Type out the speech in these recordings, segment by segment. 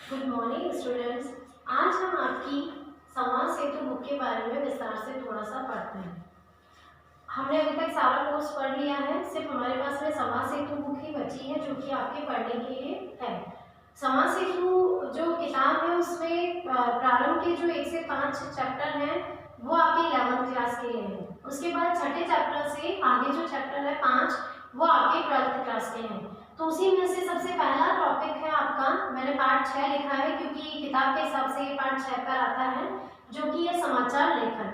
Good morning students. आज हम आपकी समाज सेतु बुक के बारे में विस्तार से थोड़ा सा पढ़ते हैं। हमने अभी तक सारा कोर्स पढ़ लिया है, सिर्फ हमारे पास में समाज सेतु बुक ही बची है जो कि आपके पढ़ने के लिए है। समाज सेतु जो किताब है उसमें प्रारंभ के जो 1 से 5 चैप्टर हैं वो आपके 11th क्लास के लिए हैं। उसके बाद छठे चैप्टर से आगे जो चैप्टर है 5 वो आपके 12th क्लास के हैं। तो उसी में से सबसे पहला टॉपिक है आपका, मैंने पार्ट 6 लिखा है क्योंकि किताब के हिसाब से ये पार्ट 6 पर आता है, जो कि है समाचार लेखन।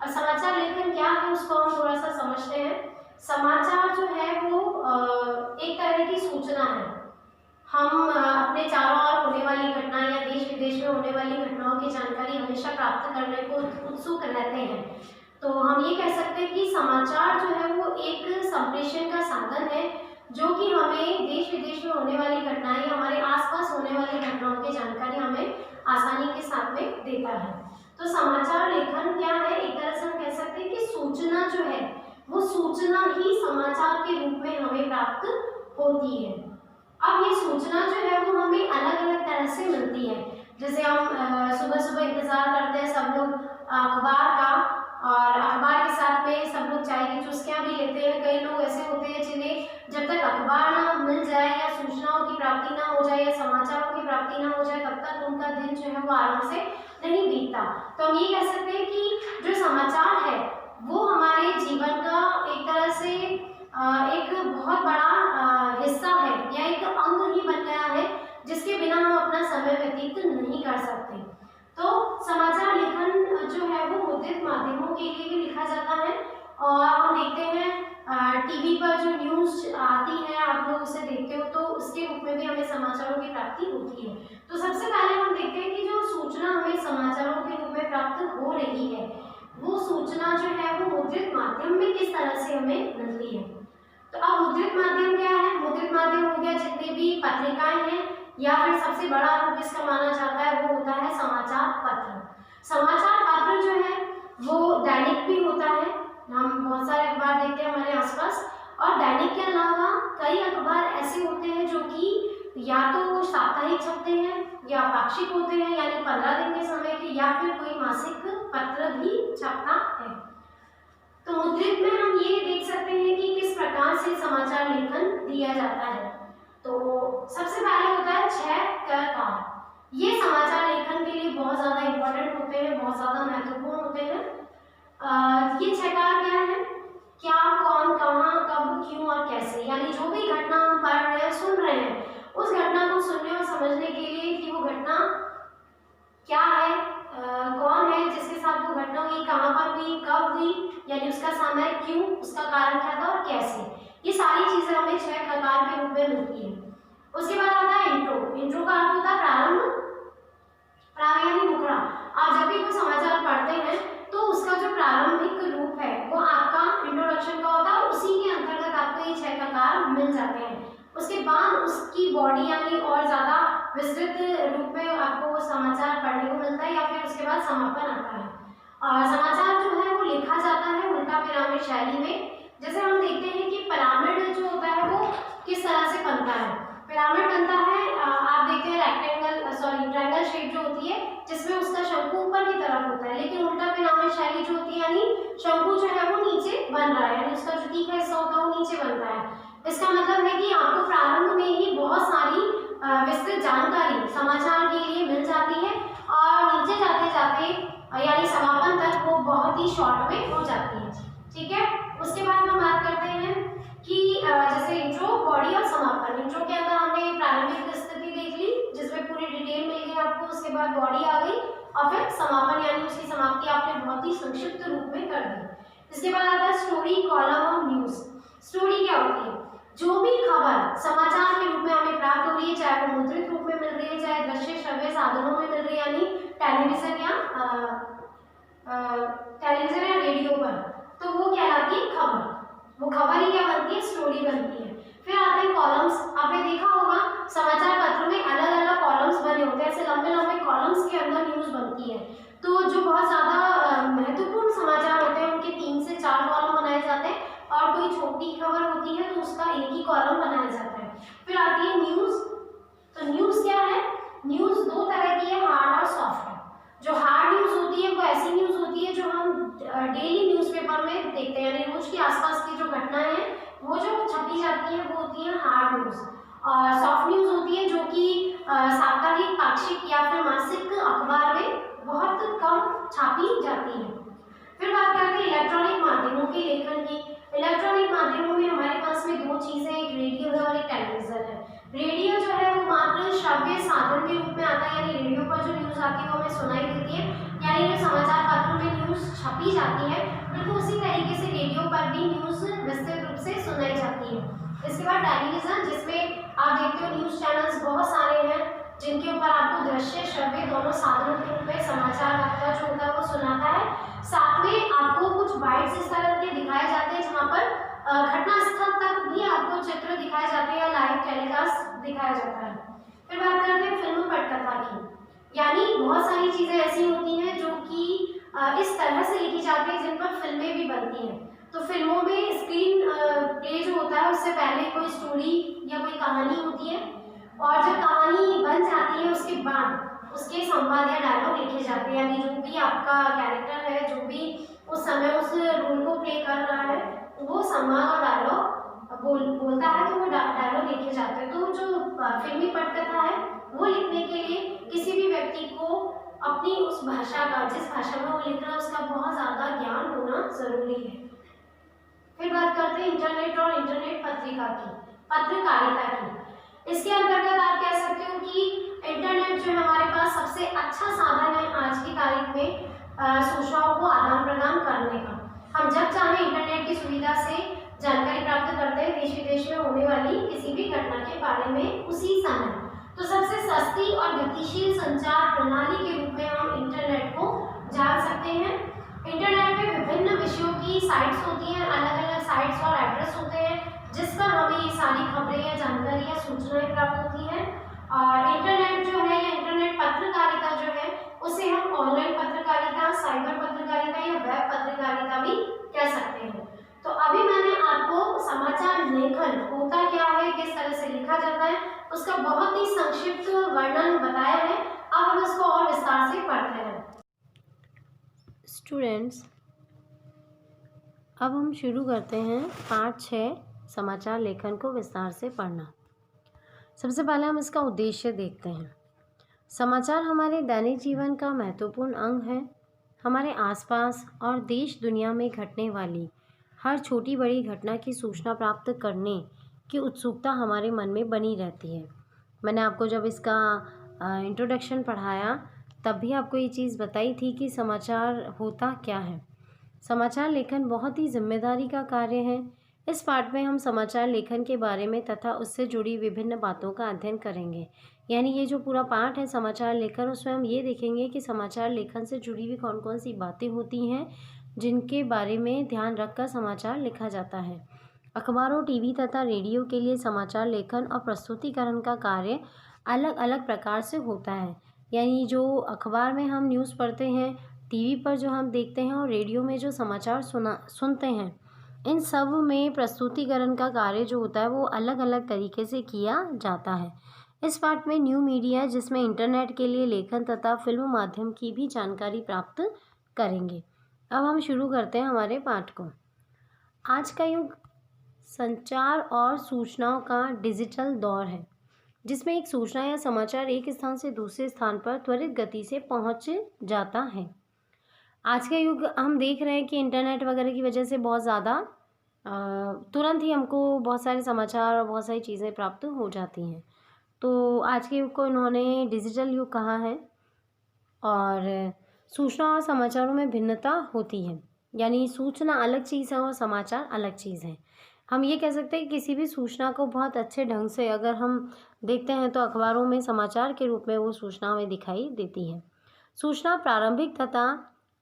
और समाचार लेखन क्या है उसको हम थोड़ा सा समझते हैं। समाचार जो है वो एक तरह की सूचना है। हम अपने चारों ओर होने वाली घटना या देश विदेश में होने वाली घटनाओं की जानकारी हमेशा प्राप्त करने को उत्सुक रहते हैं। तो हम ये कह सकते हैं कि समाचार जो है वो एक संप्रेषण का साधन है जो कि हमें देश विदेश में होने वाली घटनाएं, हमारे आसपास होने वाली घटनाओं की जानकारी हमें आसानी के साथ में देता है। तो समाचार लेखन क्या है, एक तरह से हम कह सकते हैं कि सूचना जो है वो सूचना ही समाचार के रूप में हमें प्राप्त होती है। अब ये सूचना जो है वो हमें अलग अलग तरह से मिलती है। जैसे हम सुबह सुबह इंतजार करते हैं सब लोग अखबार का, और अखबार के साथ में सब लोग चाय की चुस्कियां भी लेते हैं। कई लोग ऐसे होते हैं जिन्हें जब तक अखबार ना मिल जाए या सूचनाओं की प्राप्ति ना हो जाए या समाचारों की प्राप्ति ना हो जाए तब तक उनका दिन जो है वो आराम से नहीं बीतता। तो हम ये कह सकते हैं कि जो समाचार है वो हमारे जीवन का एक तरह से एक बहुत बड़ा हिस्सा है या एक अंग ही बन गया है जिसके बिना हम अपना समय व्यतीत नहीं कर सकते। तो समाचार लेखन जो है वो मुद्रित माध्यमों के लिए भी लिखा जाता है, और हम देखते हैं टीवी पर जो न्यूज आती है आप लोग उसे देखते हो तो उसके रूप में भी हमें समाचारों की प्राप्ति होती है। तो सबसे पहले हम देखते हैं कि जो सूचना हमें समाचारों के रूप में प्राप्त हो रही है वो सूचना जो है वो मुद्रित माध्यम में किस तरह से हमें मिलती है। तो अब मुद्रित माध्यम क्या है? मुद्रित माध्यम हो गया जितने भी पत्रिकाएं हैं, या फिर सबसे बड़ा रूप इसका माना जाता है वो होता है समाचार पत्र। समाचार पत्र जो है वो दैनिक भी होता है, हम बहुत सारे अखबार देखते हैं हमारे आसपास, और दैनिक के अलावा कई अखबार ऐसे होते हैं जो कि या तो साप्ताहिक छपते हैं या पाक्षिक होते हैं, यानी 15 दिन के समय के, या फिर कोई मासिक पत्र भी छपता है। तो मुद्रित में हम ये देख सकते हैं कि किस प्रकार से समाचार लेखन दिया जाता है। तो सबसे पहले होता है 6 क। ये समाचार लेखन के लिए बहुत ज्यादा इंपॉर्टेंट होते हैं, बहुत ज्यादा महत्वपूर्ण होते हैं। ये 6 कार क्या है? क्या, कौन, कहाँ, कब, क्यों और कैसे। यानी जो भी घटना हम पढ़ रहे हैं, सुन रहे हैं, उस घटना को सुनने और समझने के लिए कि वो घटना क्या है, कौन है जिसके साथ वो घटना हुई, कहाँ पर हुई, कब हुई, यानी उसका समय, क्यों, उसका कारण क्या था और कैसे। ये सारी चीजें हमें 6 प्रकार के रूप में मिलती है। उसके बाद आता है इंट्रो। इंट्रो का अर्थ होता है प्रारंभ, प्रारंभ यानी मुखड़ा। आप जब भी कोई समाचार पढ़ते हैं तो उसका जो प्रारंभिक रूप है वो आपका इंट्रोडक्शन का होता है, उसी के अंतर्गत आपको ये 6 प्रकार मिल जाते हैं। उसके बाद उसकी बॉडी यानी और ज्यादा विस्तृत रूप में आपको वो समाचार पढ़ने को मिलता है, या फिर उसके बाद समापन आता है। और समाचार जो है वो लिखा जाता है उल्टा पिरामिड शैली में। जैसे हम देखते हैं कि पिरामिड जो होता है वो किस तरह से बनता है। पिरामिड बनता है, आप देखते हैं ट्रायंगल शेप जो होती है जिसमें उसका शंकु ऊपर की तरफ होता है, लेकिन उल्टा पिरामिड शैली जो होती है यानी शंकु जो है वो नीचे बन रहा है, यानी उसका जो तीखा हिस्सा होता है वो नीचे बनता है। इसका मतलब है कि आपको प्रारंभ में ही बहुत सारी विस्तृत जानकारी समाचार के लिए मिल जाती है, और नीचे जाते जाते यानी समापन तक वो बहुत ही शॉर्ट में हो जाती है। ठीक है। उसके बाद हम बात करते हैं कि जैसे इंट्रो, बॉडी और समापन। इंट्रो के अंदर हमने प्रारंभिक स्थिति देख ली जिसमें पूरी डिटेल मिल गई आपको, उसके बाद बॉडी आ गई, और फिर समापन यानी उसकी समाप्ति आपने बहुत ही संक्षिप्त रूप में कर दी। इसके बाद आता है स्टोरी, कॉलम और न्यूज। स्टोरी क्या होती है? जो भी खबर समाचार के रूप में हमें प्राप्त हो रही है, चाहे वो मुद्रित रूप में मिल रही है, चाहे दृश्य श्रव्य साधनों में मिल रही है, यानी टेलीविजन या रेडियो पर, तो वो कहलाती है खबर। वो खबर ही क्या बनती है? स्टोरी बनती है। फिर आते हैं कॉलम्स। आपने देखा होगा समाचार पत्र में अलग अलग कॉलम्स बने होते हैं, ऐसे लंबे लंबे कॉलम्स के अंदर न्यूज बनती है। तो जो बहुत ज्यादा महत्वपूर्ण समाचार होते हैं उनके 3 से 4 कॉलम बनाए जाते हैं, और कोई छोटी खबर होती है तो उसका एक ही कॉलम बनाया जाता है। फिर आती है न्यूज। तो न्यूज क्या है? न्यूज़ दो तरह की है, हार्ड और सॉफ्ट। जो हार्ड न्यूज़ होती है वो ऐसी न्यूज़ होती है जो हम डेली न्यूज़पेपर में देखते हैं, यानी रोज के आसपास की जो घटनाएं हैं वो जो छपी जाती है वो होती है हार्ड न्यूज़। और सॉफ्ट न्यूज़ होती है जो कि साप्ताहिक, पाक्षिक या फिर मासिक अखबार में बहुत कम छापी जाती है। फिर बात करते हैं इलेक्ट्रॉनिक माध्यमों के लेखन की। इलेक्ट्रॉनिक माध्यमों में हमारे पास में दो चीजें, एक रेडियो है और एक टेलीविजन है। रेडियो जो है वो मात्र श्रव्य साधन के रूप में आता है, यानी रेडियो पर जो न्यूज आती है वो हमें सुनाई देती है, यानी जो समाचार पत्रों में न्यूज छपी जाती है बिल्कुल उसी तरीके से रेडियो पर भी न्यूज विस्तृत रूप से सुनाई जाती है। इसके बाद टेलीविजन, जिसमें आप देखते हो न्यूज चैनल्स बहुत सारे हैं जिनके ऊपर आपको दृश्य श्रव्य दोनों साधनों के रूप में समाचार वक्ता जो होता है वो सुनाता है। साथ में आपको कुछ बाइट्स इस तरह के दिखाए जाते हैं जहाँ पर घटना स्थल तक भी आपको चित्र दिखाए जाते हैं या लाइव टेलीकास्ट दिखाया जाता है। फिर बात करते हैं फिल्म पटकथा की, यानी बहुत सारी चीजें ऐसी होती हैं जो कि इस तरह से लिखी जाती है जिन पर फिल्में भी बनती हैं। तो फिल्मों में स्क्रीन प्ले जो होता है उससे पहले कोई स्टोरी या कोई कहानी होती है, और जब कहानी बन जाती है उसके बाद उसके संवाद या डायलॉग लिखे जाते हैं, यानी जो भी आपका कैरेक्टर है, जो भी उस समय उस रोल को प्ले कर रहा है, वो संवाद और डायलॉग बोलता है, तो वो डायलॉग लिखे जाते हैं। तो जो फिल्मी पटकथा है वो लिखने के लिए किसी भी व्यक्ति को अपनी उस भाषा का, जिस भाषा में वो लिख रहा है उसका बहुत ज़्यादा ज्ञान होना जरूरी है। फिर बात करते हैं इंटरनेट और इंटरनेट पत्रिका की, पत्रकारिता की। इसके अंतर्गत आप कह सकते हो कि इंटरनेट जो है हमारे पास सबसे अच्छा साधन है आज की तारीख में सूचनाओं को आदान प्रदान करने का। हम जब चाहें इंटरनेट की सुविधा से जानकारी प्राप्त करते हैं देश विदेश में होने वाली किसी भी घटना के बारे में उसी समय। तो सबसे सस्ती और गतिशील संचार प्रणाली के रूप में हम इंटरनेट को जान सकते हैं। इंटरनेट पे विभिन्न विषयों की साइट्स होती हैं, अलग अलग साइट्स और एड्रेस होते हैं जिस पर हमें ये सारी खबरें या जानकारी या सूचनाएं प्राप्त होती हैं। और इंटरनेट जो है या इंटरनेट पत्रकारिता जो है उसे हम ऑनलाइन पत्रकारिता, साइबर पत्रकारिता या वेब पत्रकारिता भी कह सकते हैं। तो अभी मैंने आपको समाचार लेखन होता क्या है, किस तरह से लिखा जाता है, उसका बहुत ही संक्षिप्त वर्णन बताया है। अब हम इसको और विस्तार से पढ़ते हैं। स्टूडेंट्स, अब हम शुरू करते हैं पाठ 6 समाचार लेखन को विस्तार से पढ़ना। सबसे पहले हम इसका उद्देश्य देखते हैं। समाचार हमारे दैनिक जीवन का महत्वपूर्ण अंग है। हमारे आसपास और देश दुनिया में घटने वाली हर छोटी बड़ी घटना की सूचना प्राप्त करने की उत्सुकता हमारे मन में बनी रहती है। मैंने आपको जब इसका इंट्रोडक्शन पढ़ाया तब भी आपको ये चीज़ बताई थी कि समाचार होता क्या है। समाचार लेखन बहुत ही जिम्मेदारी का कार्य है। इस पाठ में हम समाचार लेखन के बारे में तथा उससे जुड़ी विभिन्न बातों का अध्ययन करेंगे। यानी ये जो पूरा पाठ है समाचार लेखन, उसमें हम ये देखेंगे कि समाचार लेखन से जुड़ी हुई कौन कौन सी बातें होती हैं जिनके बारे में ध्यान रखकर समाचार लिखा जाता है। अखबारों, टीवी तथा रेडियो के लिए समाचार लेखन और प्रस्तुतिकरण का कार्य अलग अलग प्रकार से होता है। यानी जो अखबार में हम न्यूज़ पढ़ते हैं, टीवी पर जो हम देखते हैं और रेडियो में जो समाचार सुनते हैं, इन सब में प्रस्तुतिकरण का कार्य जो होता है वो अलग अलग तरीके से किया जाता है। इस पाठ में न्यू मीडिया, जिसमें इंटरनेट के लिए लेखन तथा फिल्म माध्यम की भी जानकारी प्राप्त करेंगे। अब हम शुरू करते हैं हमारे पाठ को। आज का युग संचार और सूचनाओं का डिजिटल दौर है, जिसमें एक सूचना या समाचार एक स्थान से दूसरे स्थान पर त्वरित गति से पहुंच जाता है। आज का युग हम देख रहे हैं कि इंटरनेट वगैरह की वजह से बहुत ज़्यादा तुरंत ही हमको बहुत सारे समाचार और बहुत सारी चीज़ें प्राप्त हो जाती हैं। तो आज के युग को इन्होंने डिजिटल युग कहा है। और सूचना और समाचारों में भिन्नता होती है, यानी सूचना अलग चीज़ है और समाचार अलग चीज़ है। हम ये कह सकते हैं कि किसी भी सूचना को बहुत अच्छे ढंग से अगर हम देखते हैं तो अखबारों में समाचार के रूप में वो सूचना हमें दिखाई देती है। सूचना प्रारंभिक तथा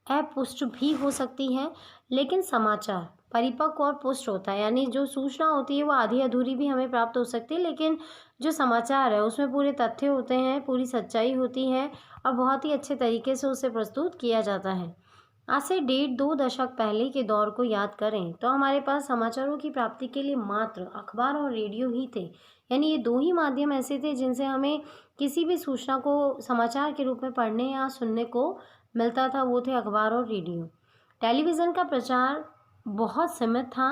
अपुष्ट भी हो सकती है, लेकिन समाचार परिपक्व और पुष्ट होता है। यानी जो सूचना होती है वो आधी अधूरी भी हमें प्राप्त हो सकती है, लेकिन जो समाचार है उसमें पूरे तथ्य होते हैं, पूरी सच्चाई होती है और बहुत ही अच्छे तरीके से उसे प्रस्तुत किया जाता है। आज से 1.5-2 दशक पहले के दौर को याद करें तो हमारे पास समाचारों की प्राप्ति के लिए मात्र अखबार और रेडियो ही थे। यानी ये दो ही माध्यम ऐसे थे जिनसे हमें किसी भी सूचना को समाचार के रूप में पढ़ने या सुनने को मिलता था, वो थे अखबार और रेडियो। टेलीविज़न का प्रचार बहुत सीमित था।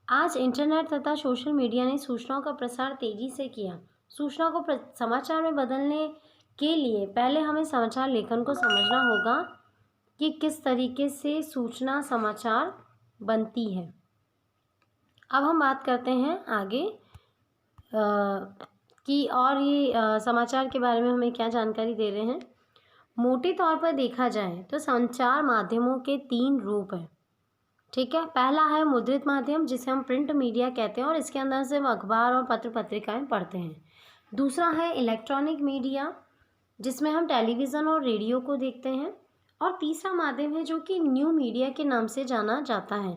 आज इंटरनेट तथा सोशल मीडिया ने सूचनाओं का प्रसार तेज़ी से किया। सूचना को समाचार में बदलने के लिए पहले हमें समाचार लेखन को समझना होगा कि किस तरीके से सूचना समाचार बनती है। अब हम बात करते हैं आगे कि और ये समाचार के बारे में हमें क्या जानकारी दे रहे हैं। मोटे तौर पर देखा जाए तो संचार माध्यमों के 3 रूप हैं, ठीक है। पहला है मुद्रित माध्यम, जिसे हम प्रिंट मीडिया कहते हैं और इसके अंदर से अखबार और पत्र पत्रिकाएं पढ़ते हैं। दूसरा है इलेक्ट्रॉनिक मीडिया, जिसमें हम टेलीविज़न और रेडियो को देखते हैं। और तीसरा माध्यम है जो कि न्यू मीडिया के नाम से जाना जाता है।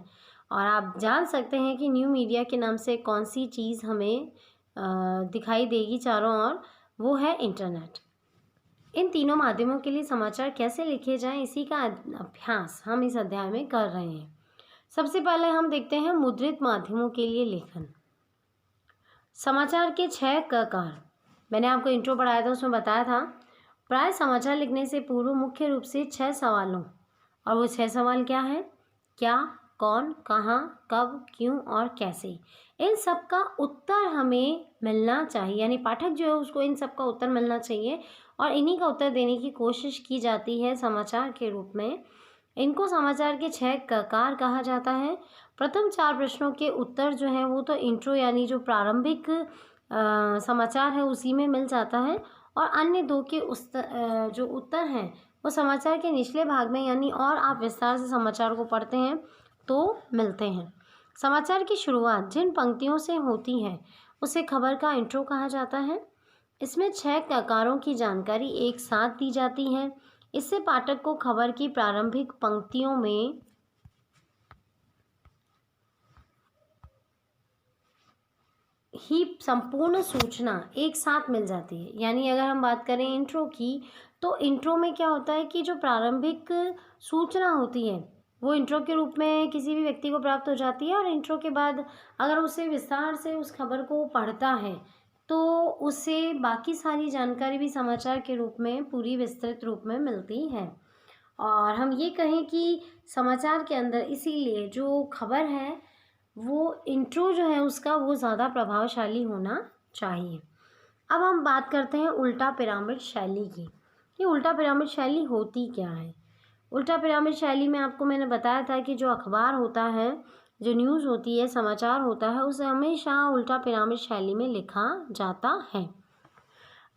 और आप जान सकते हैं कि न्यू मीडिया के नाम से कौन सी चीज़ हमें दिखाई देगी चारों ओर, वो है इंटरनेट। इन तीनों माध्यमों के लिए समाचार कैसे लिखे जाएं, इसी का अभ्यास हम इस अध्याय में कर रहे हैं। सबसे पहले हम देखते हैं मुद्रित माध्यमों के लिए लेखन। समाचार के 6 प्रकार मैंने आपको इंट्रो पढ़ाया था, उसमें बताया था। प्राय समाचार लिखने से पूर्व मुख्य रूप से 6 सवालों, और वो 6 सवाल क्या है? क्या, कौन, कहाँ, कब, क्यों और कैसे, इन सब का उत्तर हमें मिलना चाहिए। यानी पाठक जो है उसको इन सब का उत्तर मिलना चाहिए और इन्हीं का उत्तर देने की कोशिश की जाती है समाचार के रूप में। इनको समाचार के 6 प्रकार कहा जाता है। प्रथम 4 प्रश्नों के उत्तर जो है वो तो इंट्रो यानी जो प्रारंभिक समाचार है उसी में मिल जाता है, और अन्य 2 के जो उत्तर हैं वो समाचार के निचले भाग में, यानी और आप विस्तार से समाचार को पढ़ते हैं तो मिलते हैं। समाचार की शुरुआत जिन पंक्तियों से होती है उसे खबर का इंट्रो कहा जाता है। इसमें 6 प्रकारों की जानकारी एक साथ दी जाती है। इससे पाठक को खबर की प्रारंभिक पंक्तियों में ही संपूर्ण सूचना एक साथ मिल जाती है। यानी अगर हम बात करें इंट्रो की, तो इंट्रो में क्या होता है कि जो प्रारंभिक सूचना होती है वो इंट्रो के रूप में किसी भी व्यक्ति को प्राप्त हो जाती है, और इंट्रो के बाद अगर उसे विस्तार से उस खबर को पढ़ता है तो उसे बाकी सारी जानकारी भी समाचार के रूप में पूरी विस्तृत रूप में मिलती है। और हम ये कहें कि समाचार के अंदर इसीलिए जो खबर है वो इंट्रो जो है उसका वो ज़्यादा प्रभावशाली होना चाहिए। अब हम बात करते हैं उल्टा पिरामिड शैली की। ये उल्टा पिरामिड शैली होती क्या है? उल्टा पिरामिड शैली में आपको मैंने बताया था कि जो अखबार होता है, जो न्यूज़ होती है, समाचार होता है, उसे हमेशा उल्टा पिरामिड शैली में लिखा जाता है।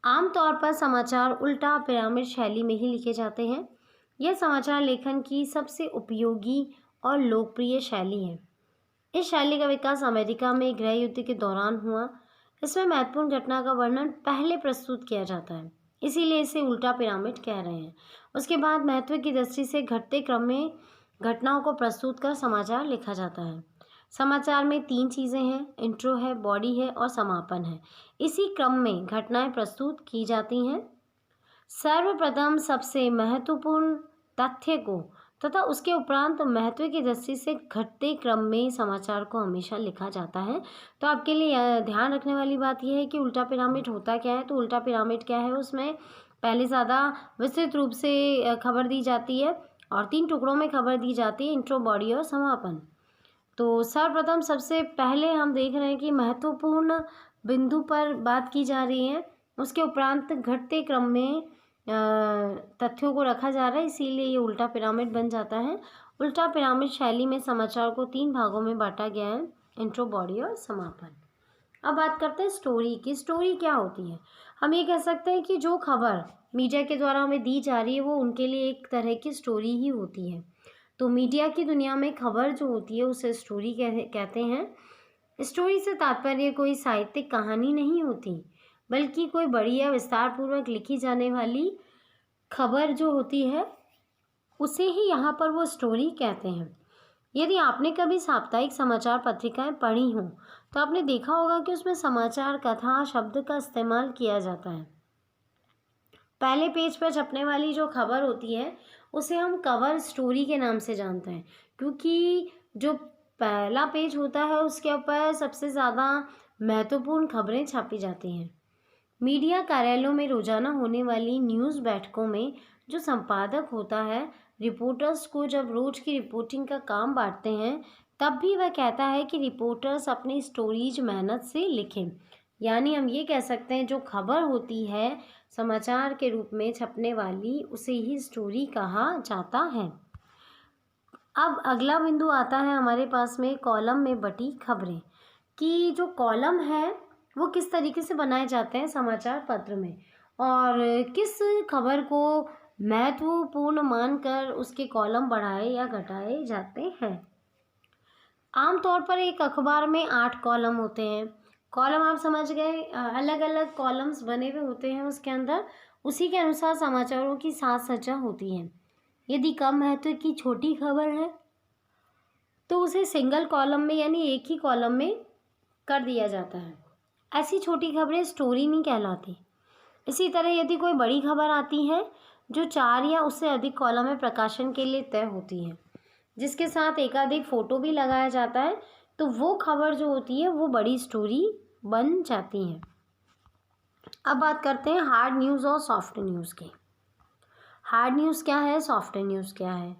आमतौर पर समाचार उल्टा पिरामिड शैली में ही लिखे जाते हैं। यह समाचार लेखन की सबसे उपयोगी और लोकप्रिय शैली है। इस शैली का विकास अमेरिका में गृह युद्ध के दौरान हुआ। इसमें महत्वपूर्ण घटना का वर्णन पहले प्रस्तुत किया जाता है, इसीलिए इसे उल्टा पिरामिड कह रहे हैं। उसके बाद महत्व की दृष्टि से घटते क्रम में घटनाओं को प्रस्तुत कर समाचार लिखा जाता है। समाचार में 3 चीज़ें हैं, इंट्रो है, बॉडी है और समापन है। इसी क्रम में घटनाएं प्रस्तुत की जाती हैं। सर्वप्रथम सबसे महत्वपूर्ण तथ्य को तथा उसके उपरांत महत्व की दृष्टि से घटते क्रम में समाचार को हमेशा लिखा जाता है। तो आपके लिए ध्यान रखने वाली बात यह है कि उल्टा पिरामिड होता क्या है। तो उल्टा पिरामिड क्या है, उसमें पहले ज़्यादा विस्तृत रूप से खबर दी जाती है और 3 टुकड़ों में खबर दी जाती है, इंट्रो, बॉडी और समापन। तो सर्वप्रथम सबसे पहले हम देख रहे हैं कि महत्वपूर्ण बिंदु पर बात की जा रही है, उसके उपरांत घटते क्रम में तथ्यों को रखा जा रहा है, इसीलिए ये उल्टा पिरामिड बन जाता है। उल्टा पिरामिड शैली में समाचार को 3 भागों में बांटा गया है, इंट्रो, बॉडी और समापन। अब बात करते हैं स्टोरी की। स्टोरी क्या होती है? हम ये कह सकते हैं कि जो खबर मीडिया के द्वारा हमें दी जा रही है वो उनके लिए एक तरह की स्टोरी ही होती है। तो मीडिया की दुनिया में खबर जो होती है उसे स्टोरी कहते हैं। स्टोरी से तात्पर्य कोई साहित्यिक कहानी नहीं होती, बल्कि कोई बड़ी या विस्तार पूर्वक लिखी जाने वाली खबर जो होती है उसे ही यहाँ पर वो स्टोरी कहते हैं। यदि आपने कभी साप्ताहिक समाचार पत्रिकाएं पढ़ी हों तो आपने देखा होगा कि उसमें समाचार कथा शब्द का इस्तेमाल किया जाता है। पहले पेज पर छपने वाली जो खबर होती है उसे हम कवर स्टोरी के नाम से जानते हैं, क्योंकि जो पहला पेज होता है उसके ऊपर सबसे ज़्यादा महत्वपूर्ण खबरें छापी जाती हैं। मीडिया कार्यालयों में रोजाना होने वाली न्यूज़ बैठकों में जो संपादक होता है, रिपोर्टर्स को जब रोज की रिपोर्टिंग का काम बांटते हैं, तब भी वह कहता है कि रिपोर्टर्स अपनी स्टोरीज मेहनत से लिखें। यानी हम ये कह सकते हैं जो खबर होती है समाचार के रूप में छपने वाली, उसे ही स्टोरी कहा जाता है। अब अगला बिंदु आता है हमारे पास में कॉलम में बटी खबरें, कि जो कॉलम है वो किस तरीके से बनाए जाते हैं समाचार पत्र में, और किस खबर को महत्वपूर्ण मानकर उसके कॉलम बढ़ाए या घटाए जाते हैं। आमतौर पर एक अखबार में 8 कॉलम होते हैं। कॉलम आप समझ गए, अलग अलग कॉलम्स बने हुए होते हैं उसके अंदर, उसी के अनुसार समाचारों की साज सज्जा होती है। यदि कम महत्व की छोटी खबर है तो उसे सिंगल कॉलम में यानी एक ही कॉलम में कर दिया जाता है। ऐसी छोटी खबरें स्टोरी नहीं कहलाती। इसी तरह यदि कोई बड़ी खबर आती है जो 4 या उससे अधिक कॉलम में प्रकाशन के लिए तय होती है, जिसके साथ एकाधिक फोटो भी लगाया जाता है, तो वो खबर जो होती है वो बड़ी स्टोरी बन जाती है। अब बात करते हैं हार्ड न्यूज़ और सॉफ्ट न्यूज़ की। हार्ड न्यूज़ क्या है, सॉफ्ट न्यूज़ क्या है।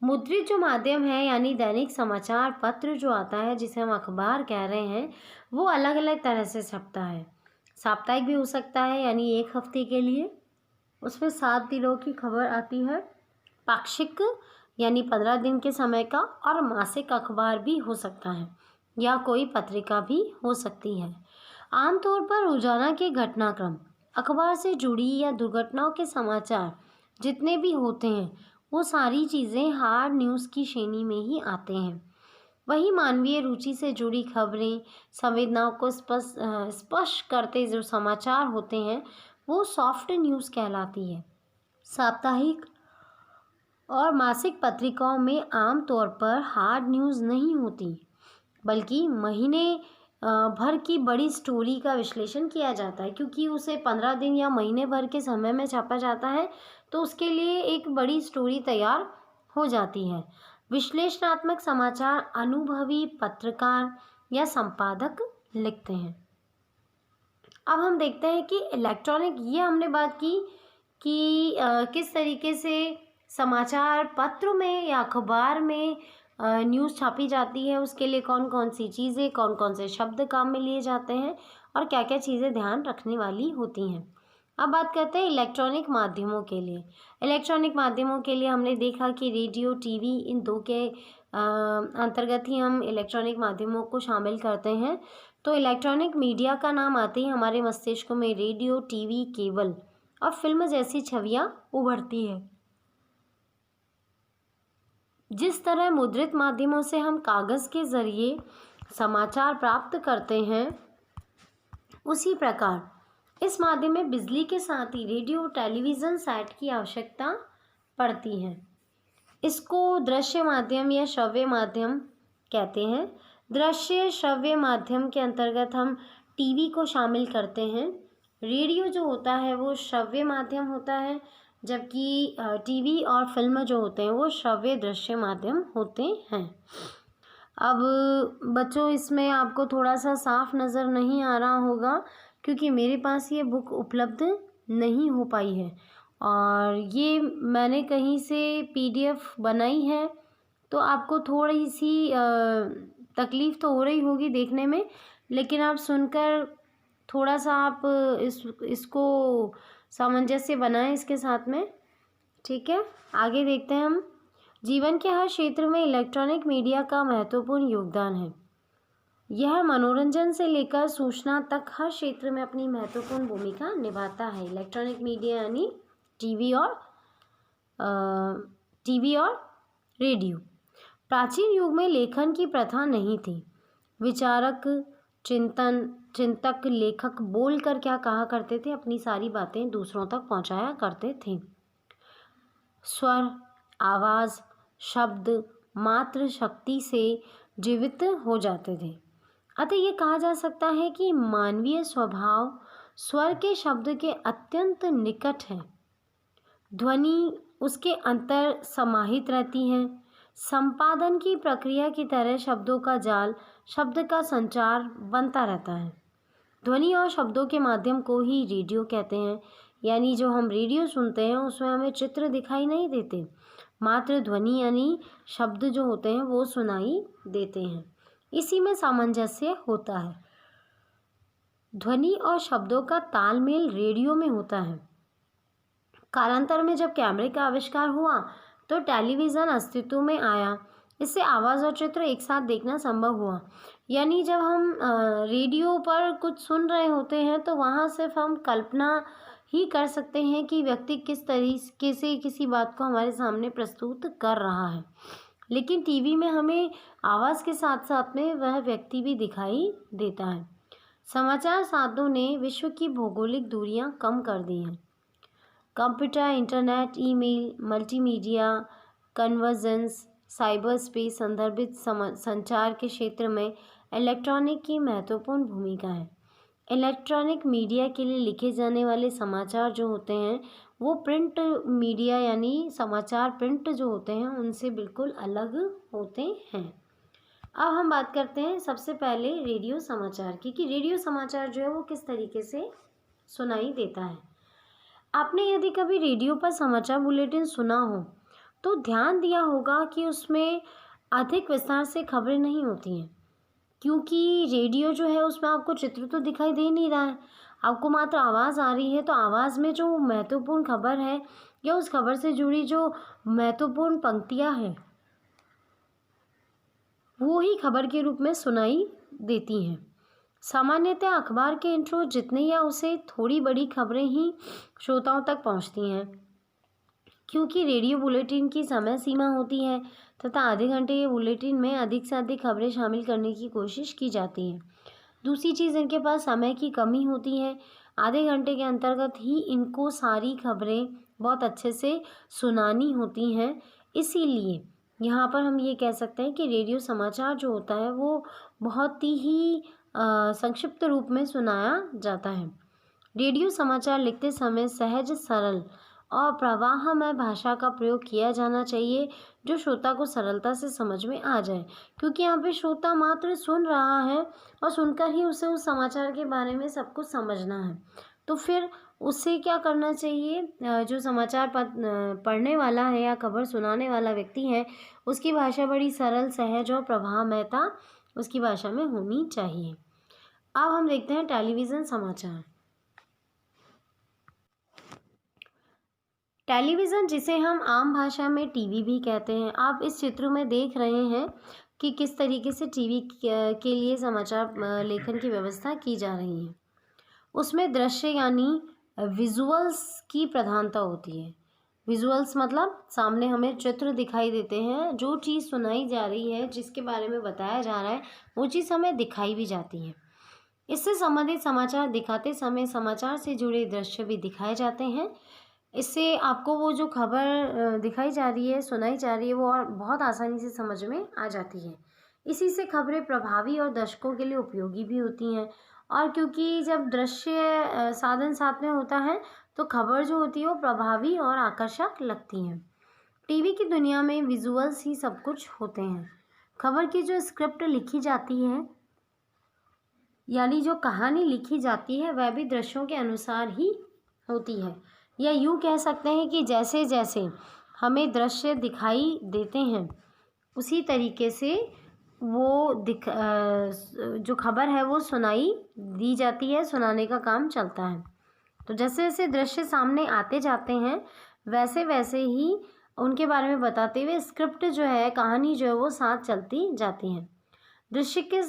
मुद्रित जो माध्यम है यानी दैनिक समाचार पत्र जो आता है, जिसे हम अखबार कह रहे हैं, वो अलग अलग तरह से छपता है। साप्ताहिक भी हो सकता है यानी एक हफ्ते के लिए, उसमें 7 दिनों की खबर आती है। पाक्षिक यानी 15 दिन के समय का, और मासिक अखबार भी हो सकता है या कोई पत्रिका भी हो सकती है। आमतौर पर रोजाना के घटनाक्रम, अखबार से जुड़ी या दुर्घटनाओं के समाचार जितने भी होते हैं, वो सारी चीज़ें हार्ड न्यूज़ की श्रेणी में ही आते हैं। वही मानवीय रुचि से जुड़ी खबरें, संवेदनाओं को स्पर्श करते जो समाचार होते हैं, वो सॉफ्ट न्यूज़ कहलाती है। साप्ताहिक और मासिक पत्रिकाओं में आमतौर पर हार्ड न्यूज़ नहीं होती, बल्कि महीने भर की बड़ी स्टोरी का विश्लेषण किया जाता है, क्योंकि उसे 15 दिन या महीने भर के समय में छापा जाता है, तो उसके लिए एक बड़ी स्टोरी तैयार हो जाती है। विश्लेषणात्मक समाचार अनुभवी पत्रकार या संपादक लिखते हैं। अब हम देखते हैं कि इलेक्ट्रॉनिक, ये हमने बात की कि किस तरीके से समाचार पत्र में या अखबार में न्यूज़ छापी जाती है, उसके लिए कौन कौन सी चीज़ें, कौन कौन से शब्द काम में लिए जाते हैं और क्या क्या चीज़ें ध्यान रखने वाली होती हैं। अब बात करते हैं इलेक्ट्रॉनिक माध्यमों के लिए। इलेक्ट्रॉनिक माध्यमों के लिए हमने देखा कि रेडियो, टीवी, इन दो के अंतर्गत ही हम इलेक्ट्रॉनिक माध्यमों को शामिल करते हैं। तो इलेक्ट्रॉनिक मीडिया का नाम आते ही हमारे मस्तिष्क में रेडियो, टीवी, केबल और फिल्म जैसी छवियाँ उभरती हैं। जिस तरह मुद्रित माध्यमों से हम कागज़ के ज़रिए समाचार प्राप्त करते हैं, उसी प्रकार इस माध्यम में बिजली के साथ ही रेडियो, टेलीविज़न सेट की आवश्यकता पड़ती है। इसको दृश्य माध्यम या श्रव्य माध्यम कहते हैं। दृश्य श्रव्य माध्यम के अंतर्गत हम टीवी को शामिल करते हैं। रेडियो जो होता है वो श्रव्य माध्यम होता है, जबकि टीवी और फिल्म जो होते हैं वो श्रव्य दृश्य माध्यम होते हैं। अब बच्चों, इसमें आपको थोड़ा सा साफ नज़र नहीं आ रहा होगा, क्योंकि मेरे पास ये बुक उपलब्ध नहीं हो पाई है और ये मैंने कहीं से पीडीएफ बनाई है, तो आपको थोड़ी सी तकलीफ़ तो हो रही होगी देखने में, लेकिन आप सुनकर थोड़ा सा आप इसको सामंजस्य बनाएं इसके साथ में, ठीक है। आगे देखते हैं हम। जीवन के हर क्षेत्र में इलेक्ट्रॉनिक मीडिया का महत्वपूर्ण योगदान है। यह मनोरंजन से लेकर सूचना तक हर क्षेत्र में अपनी महत्वपूर्ण भूमिका निभाता है। इलेक्ट्रॉनिक मीडिया यानी टीवी और रेडियो। प्राचीन युग में लेखन की प्रथा नहीं थी। विचारक, चिंतक, लेखक बोलकर क्या कहा करते थे, अपनी सारी बातें दूसरों तक पहुंचाया करते थे। स्वर, आवाज़, शब्द मात्र शक्ति से जीवित हो जाते थे। अतः ये कहा जा सकता है कि मानवीय स्वभाव स्वर के शब्द के अत्यंत निकट है। ध्वनि उसके अंतर समाहित रहती हैं। संपादन की प्रक्रिया की तरह शब्दों का जाल, शब्द का संचार बनता रहता है। ध्वनि और शब्दों के माध्यम को ही रेडियो कहते हैं। यानी जो हम रेडियो सुनते हैं उसमें हमें चित्र दिखाई नहीं देते, मात्र ध्वनि यानी शब्द जो होते हैं वो सुनाई देते हैं। इसी में सामंजस्य होता है। ध्वनि और शब्दों का तालमेल रेडियो में होता है। कालांतर में जब कैमरे का आविष्कार हुआ तो टेलीविज़न अस्तित्व में आया। इससे आवाज़ और चित्र एक साथ देखना संभव हुआ। यानी जब हम रेडियो पर कुछ सुन रहे होते हैं तो वहाँ सिर्फ हम कल्पना ही कर सकते हैं कि व्यक्ति किस तरीके से किसी बात को हमारे सामने प्रस्तुत कर रहा है, लेकिन टीवी में हमें आवाज़ के साथ साथ में वह व्यक्ति भी दिखाई देता है। समाचार साधनों ने विश्व की भौगोलिक दूरियां कम कर दी हैं। Computer, internet, email, multimedia, convergence, cyber space संदर्भित संचार के क्षेत्र में इलेक्ट्रॉनिक की महत्वपूर्ण भूमिका है। इलेक्ट्रॉनिक मीडिया के लिए लिखे जाने वाले समाचार जो होते हैं वो प्रिंट मीडिया यानी समाचार प्रिंट जो होते हैं उनसे बिल्कुल अलग होते हैं। अब हम बात करते हैं सबसे पहले रेडियो समाचार की, कि रेडियो समाचार जो है वो किस तरीके से सुनाई देता है। आपने यदि कभी रेडियो पर समाचार बुलेटिन सुना हो तो ध्यान दिया होगा कि उसमें अधिक विस्तार से खबरें नहीं होती हैं, क्योंकि रेडियो जो है उसमें आपको चित्र तो दिखाई दे नहीं रहा है, आपको मात्र आवाज़ आ रही है। तो आवाज़ में जो महत्वपूर्ण खबर है या उस खबर से जुड़ी जो महत्वपूर्ण पंक्तियां हैं वो ही खबर के रूप में सुनाई देती हैं। सामान्यतः अखबार के इंट्रो जितने या उसे थोड़ी बड़ी खबरें ही श्रोताओं तक पहुंचती हैं, क्योंकि रेडियो बुलेटिन की समय सीमा होती है तथा आधे घंटे के बुलेटिन में अधिक से अधिक खबरें शामिल करने की कोशिश की जाती है। दूसरी चीज़, इनके पास समय की कमी होती है। आधे घंटे के अंतर्गत ही इनको सारी खबरें बहुत अच्छे से सुनानी होती हैं। इसीलिए यहाँ पर हम ये कह सकते हैं कि रेडियो समाचार जो होता है वो बहुत ही संक्षिप्त रूप में सुनाया जाता है। रेडियो समाचार लिखते समय सहज, सरल और प्रवाहमय भाषा का प्रयोग किया जाना चाहिए जो श्रोता को सरलता से समझ में आ जाए, क्योंकि यहाँ पे श्रोता मात्र सुन रहा है और सुनकर ही उसे उस समाचार के बारे में सब कुछ समझना है। तो फिर उससे क्या करना चाहिए, जो समाचार पढ़ने वाला है या खबर सुनाने वाला व्यक्ति है उसकी भाषा बड़ी सरल, सहज और प्रवाहमयता उसकी भाषा में होनी चाहिए। अब हम देखते हैं टेलीविज़न समाचार। टेलीविज़न, जिसे हम आम भाषा में टीवी भी कहते हैं, आप इस चित्र में देख रहे हैं कि किस तरीके से टीवी के लिए समाचार लेखन की व्यवस्था की जा रही है। उसमें दृश्य यानी विजुअल्स की प्रधानता होती है। विजुअल्स मतलब सामने हमें चित्र दिखाई देते हैं, जो चीज़ सुनाई जा रही है, जिसके बारे में बताया जा रहा है, वो चीज़ हमें दिखाई भी जाती है। इससे संबंधित समाचार दिखाते समय समाचार से जुड़े दृश्य भी दिखाए जाते हैं। इससे आपको वो जो खबर दिखाई जा रही है, सुनाई जा रही है, वो और बहुत आसानी से समझ में आ जाती है। इसी से खबरें प्रभावी और दर्शकों के लिए उपयोगी भी होती हैं। और क्योंकि जब दृश्य साधन साथ में होता है तो खबर जो होती है वो प्रभावी और आकर्षक लगती हैं। टीवी की दुनिया में विजुअल्स ही सब कुछ होते हैं। खबर की जो स्क्रिप्ट लिखी जाती है यानी जो कहानी लिखी जाती है वह भी दृश्यों के अनुसार ही होती है, या यूँ कह सकते हैं कि जैसे जैसे हमें दृश्य दिखाई देते हैं उसी तरीके से वो जो खबर है वो सुनाई दी जाती है, सुनाने का काम चलता है। तो जैसे जैसे दृश्य सामने आते जाते हैं वैसे वैसे ही उनके बारे में बताते हुए स्क्रिप्ट जो है, कहानी जो है वो साथ चलती जाती है। दृश्य के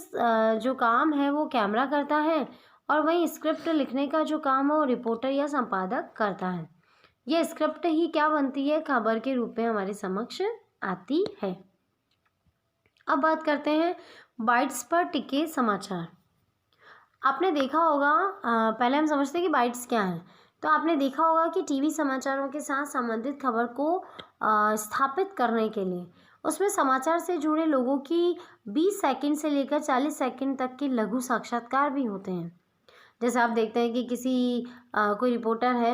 जो काम है वो कैमरा करता है और वहीं स्क्रिप्ट लिखने का जो काम है वो रिपोर्टर या संपादक करता है। यह स्क्रिप्ट ही क्या बनती है, खबर के रूप में हमारे समक्ष आती है। अब बात करते हैं बाइट्स पर टिके समाचार। आपने देखा होगा, पहले हम समझते हैं कि बाइट्स क्या हैं। तो आपने देखा होगा कि टीवी समाचारों के साथ संबंधित खबर को स्थापित करने के लिए उसमें समाचार से जुड़े लोगों की 20 सेकंड से लेकर 40 सेकंड तक के लघु साक्षात्कार भी होते हैं। जैसे आप देखते हैं कि कोई रिपोर्टर है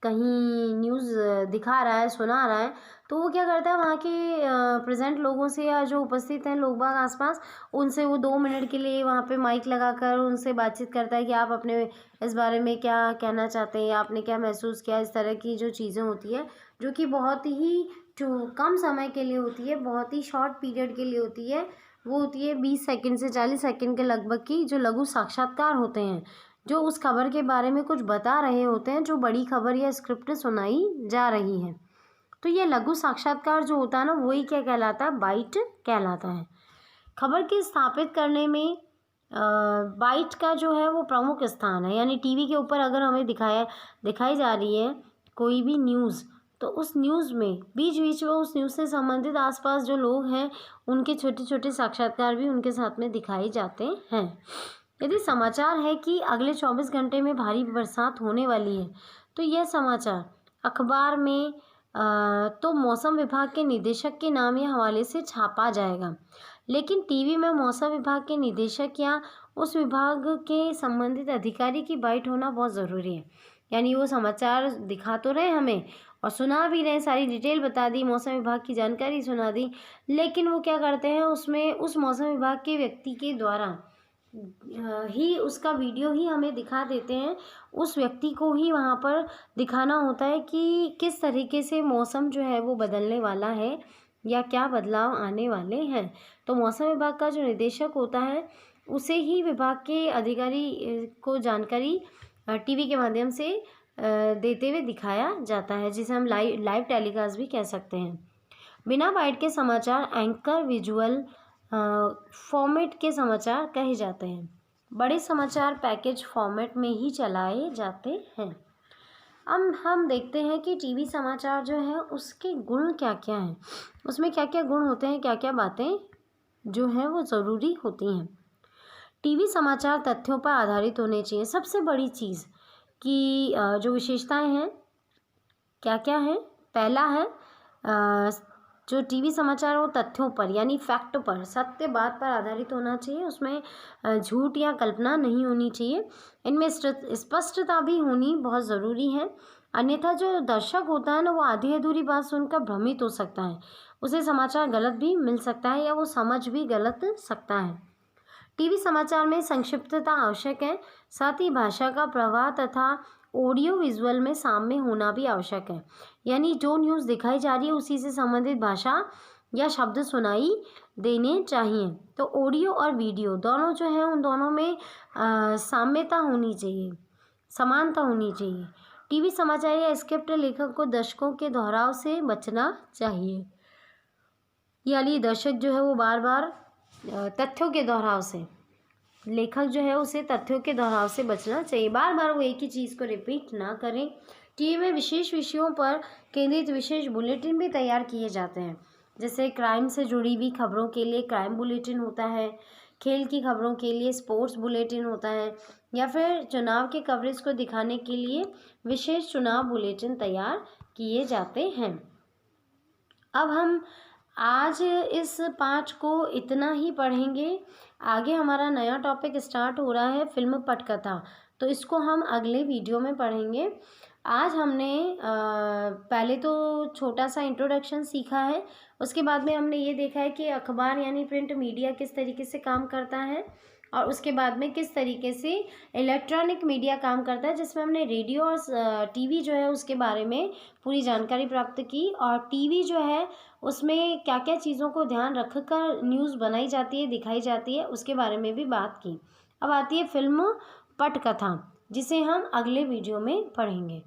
कहीं न्यूज़ दिखा रहा है, सुना रहा है, तो वो क्या करता है वहाँ के प्रेजेंट लोगों से या जो उपस्थित हैं लोग बाग आसपास, उनसे वो 2 मिनट के लिए वहाँ पे माइक लगाकर उनसे बातचीत करता है कि आप अपने इस बारे में क्या कहना चाहते हैं, आपने क्या महसूस किया। इस तरह की जो चीज़ें होती है जो कि बहुत ही जो कम समय के लिए होती है, बहुत ही शॉर्ट पीरियड के लिए होती है, वो होती है 20 सेकंड से 40 सेकंड के लगभग की जो लघु साक्षात्कार होते हैं, जो उस खबर के बारे में कुछ बता रहे होते हैं, जो बड़ी खबर या स्क्रिप्ट सुनाई जा रही है। तो ये लघु साक्षात्कार जो होता है ना, वही क्या कहलाता है, बाइट कहलाता है। खबर के स्थापित करने में बाइट का जो है वो प्रमुख स्थान है। यानी टीवी के ऊपर अगर हमें दिखाई जा रही है कोई भी न्यूज़, तो उस न्यूज़ में बीच बीच में उस न्यूज़ से संबंधित आसपास जो लोग हैं उनके छोटे छोटे साक्षात्कार भी उनके साथ में दिखाए जाते हैं। यदि समाचार है कि अगले 24 घंटे में भारी बरसात होने वाली है, तो यह समाचार अखबार में तो मौसम विभाग के निदेशक के नाम या हवाले से छापा जाएगा। लेकिन टीवी में मौसम विभाग के निदेशक या उस विभाग के संबंधित अधिकारी की बाइट होना बहुत ज़रूरी है। यानी वो समाचार दिखा तो रहे हमें और सुना भी रहे, सारी डिटेल बता दी, मौसम विभाग की जानकारी सुना दी, लेकिन वो क्या करते हैं उसमें उस मौसम विभाग के व्यक्ति के द्वारा ही उसका वीडियो ही हमें दिखा देते हैं। उस व्यक्ति को ही वहाँ पर दिखाना होता है कि किस तरीके से मौसम जो है वो बदलने वाला है या क्या बदलाव आने वाले हैं। तो मौसम विभाग का जो निदेशक होता है उसे ही विभाग के अधिकारी को जानकारी टीवी के माध्यम से देते हुए दिखाया जाता है, जिसे हम लाइव टेलीकास्ट भी कह सकते हैं। बिना बाइट के समाचार एंकर विजुअल फॉर्मेट के समाचार कहे जाते हैं। बड़े समाचार पैकेज फॉर्मेट में ही चलाए जाते हैं। अब हम देखते हैं कि टीवी समाचार जो है उसके गुण क्या क्या हैं, उसमें क्या क्या गुण होते हैं, क्या क्या बातें जो हैं वो ज़रूरी होती हैं। टीवी समाचार तथ्यों पर आधारित होने चाहिए। सबसे बड़ी चीज़ कि जो विशेषताएं हैं क्या क्या है, पहला है जो टीवी समाचार हो तथ्यों पर यानी फैक्ट पर, सत्य बात पर आधारित होना चाहिए। उसमें झूठ या कल्पना नहीं होनी चाहिए। इनमें स्पष्टता भी होनी बहुत ज़रूरी है, अन्यथा जो दर्शक होता है ना वो आधी अधूरी बात सुनकर भ्रमित हो सकता है, उसे समाचार गलत भी मिल सकता है या वो समझ भी गलत सकता है। टीवी समाचार में संक्षिप्तता आवश्यक है, साथ ही भाषा का प्रवाह तथा ऑडियो विजुअल में साम्य होना भी आवश्यक है। यानी जो न्यूज़ दिखाई जा रही है उसी से संबंधित भाषा या शब्द सुनाई देने चाहिए। तो ऑडियो और वीडियो दोनों जो है उन दोनों में साम्यता होनी चाहिए, समानता होनी चाहिए। टीवी समाचार या स्क्रिप्ट लेखक को दर्शकों के दोहराव से बचना चाहिए। यानी दर्शक जो है वो बार बार तथ्यों के दोहराव से, लेखक जो है उसे तथ्यों के दोहराव से बचना चाहिए, बार बार वो एक ही चीज़ को रिपीट ना करें। टीवी में विशेष विषयों पर केंद्रित विशेष बुलेटिन भी तैयार किए जाते हैं, जैसे क्राइम से जुड़ी हुई खबरों के लिए क्राइम बुलेटिन होता है, खेल की खबरों के लिए स्पोर्ट्स बुलेटिन होता है, या फिर चुनाव के कवरेज को दिखाने के लिए विशेष चुनाव बुलेटिन तैयार किए जाते हैं। अब हम आज इस पाठ को इतना ही पढ़ेंगे। आगे हमारा नया टॉपिक स्टार्ट हो रहा है फिल्म पटकथा, तो इसको हम अगले वीडियो में पढ़ेंगे। आज हमने पहले तो छोटा सा इंट्रोडक्शन सीखा है, उसके बाद में हमने ये देखा है कि अखबार यानी प्रिंट मीडिया किस तरीके से काम करता है, और उसके बाद में किस तरीके से इलेक्ट्रॉनिक मीडिया काम करता है, जिसमें हमने रेडियो और टीवी जो है उसके बारे में पूरी जानकारी प्राप्त की। और टीवी जो है उसमें क्या क्या चीज़ों को ध्यान रखकर न्यूज़ बनाई जाती है, दिखाई जाती है, उसके बारे में भी बात की। अब आती है फिल्म पटकथा, जिसे हम अगले वीडियो में पढ़ेंगे।